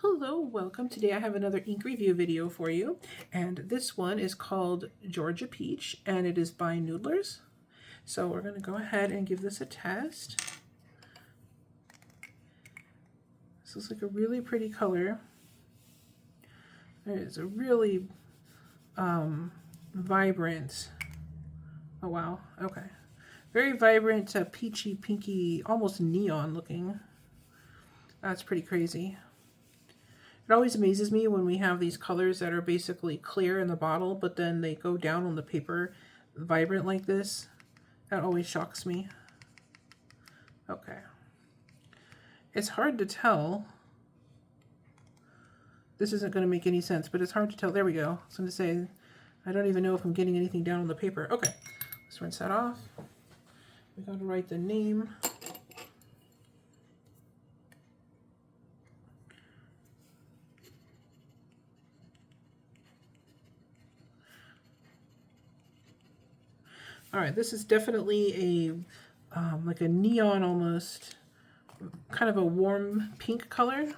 Hello, welcome. Today I have another ink review video for you, and this one is called Georgia Peach, and it is by Noodlers. So we're going to go ahead and give this a test. This looks like a really pretty color. It's a really vibrant, oh wow, okay. Very vibrant, peachy, pinky, almost neon looking. That's pretty crazy. It always amazes me when we have these colors that are basically clear in the bottle, but then they go down on the paper vibrant like this. That always shocks me. Okay. It's hard to tell. This isn't going to make any sense, but it's hard to tell. There we go. I was going to say, I don't even know if I'm getting anything down on the paper. Okay, let's rinse that off. We got to write the name. All right, this is definitely a like a neon almost, kind of a warm pink color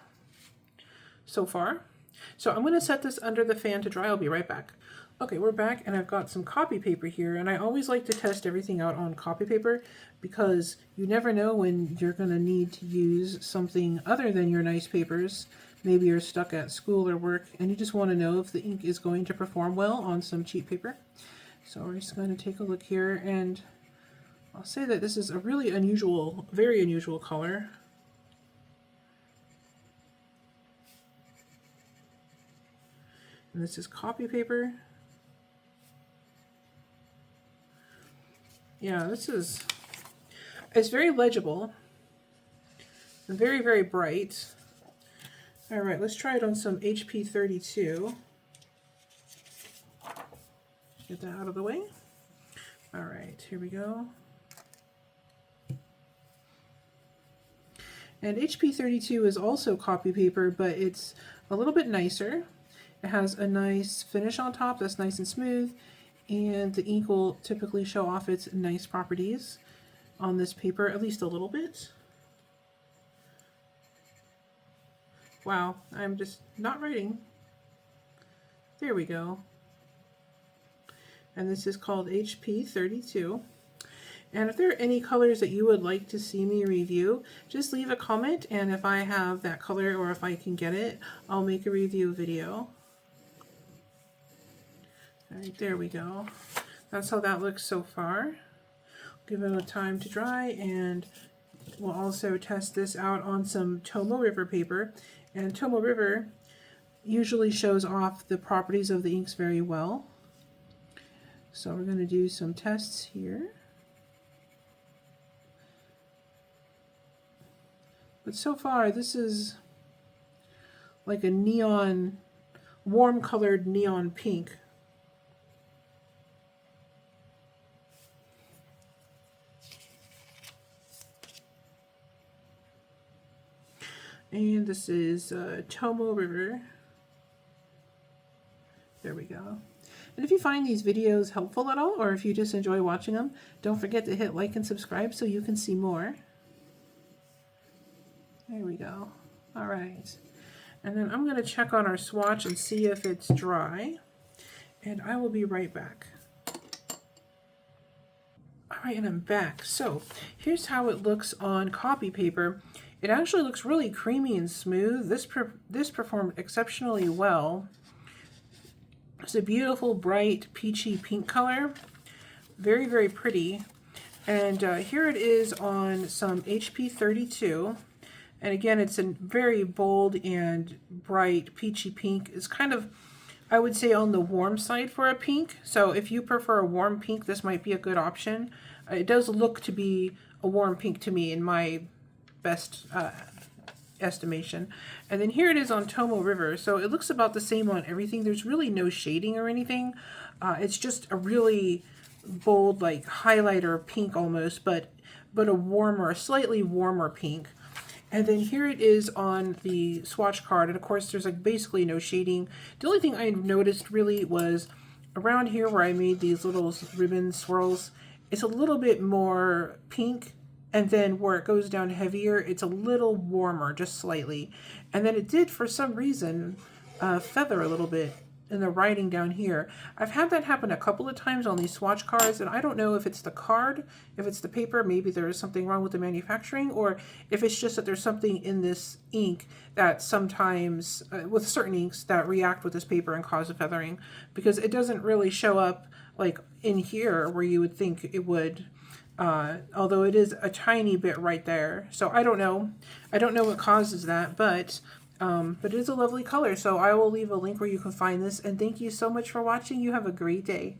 so far. So I'm going to set this under the fan to dry. I'll be right back. Okay, we're back, and I've got some copy paper here, and I always like to test everything out on copy paper because you never know when you're going to need to use something other than your nice papers. Maybe you're stuck at school or work, and you just want to know if the ink is going to perform well on some cheap paper. So we're just going to take a look here, and I'll say that this is a really unusual, very unusual color. And this is copy paper. Yeah, it's very legible. Very, very bright. All right, let's try it on some HP 32. Get that out of the way. All right, here we go. And HP 32 is also copy paper, but it's a little bit nicer. It has a nice finish on top that's nice and smooth, and the ink will typically show off its nice properties on this paper, at least a little bit. Wow, I'm just not writing. There we go. And this is called HP 32. And if there are any colors that you would like to see me review, just leave a comment, and if I have that color or if I can get it, I'll make a review video. All right, there we go. That's how that looks so far. Give it a time to dry, and we'll also test this out on some Tomoe River paper. And Tomoe River usually shows off the properties of the inks very well. So we're going to do some tests here. But so far, this is like a neon, warm colored neon pink. And this is Tomoe River. There we go. And if you find these videos helpful at all, or if you just enjoy watching them, don't forget to hit like and subscribe so you can see more. There we go. All right. And then I'm going to check on our swatch and see if it's dry. And I will be right back. All right, and I'm back. So here's how it looks on copy paper. It actually looks really creamy and smooth. This performed exceptionally well. It's a beautiful, bright, peachy pink color. Very, very pretty. And here it is on some HP 32. And again, it's a very bold and bright, peachy pink. It's kind of, I would say, on the warm side for a pink. So if you prefer a warm pink, this might be a good option. It does look to be a warm pink to me in my best estimation. And then here it is on Tomoe River. So it looks about the same on everything. There's really no shading or anything. It's just a really bold, like highlighter pink almost, but a warmer, a slightly warmer pink. And then here it is on the swatch card, and of course there's like basically no shading. The only thing I noticed really was around here where I made these little ribbon swirls, it's a little bit more pink, and then where it goes down heavier, it's a little warmer, just slightly. And then it did, for some reason, feather a little bit in the writing down here. I've had that happen a couple of times on these swatch cards, and I don't know if it's the card, if it's the paper, maybe there is something wrong with the manufacturing, or if it's just that there's something in this ink that sometimes, with certain inks, that react with this paper and cause the feathering, because it doesn't really show up like in here where you would think it would. Although it is a tiny bit right there. So I don't know. I don't know what causes that, but it is a lovely color. So I will leave a link where you can find this. And thank you so much for watching. You have a great day.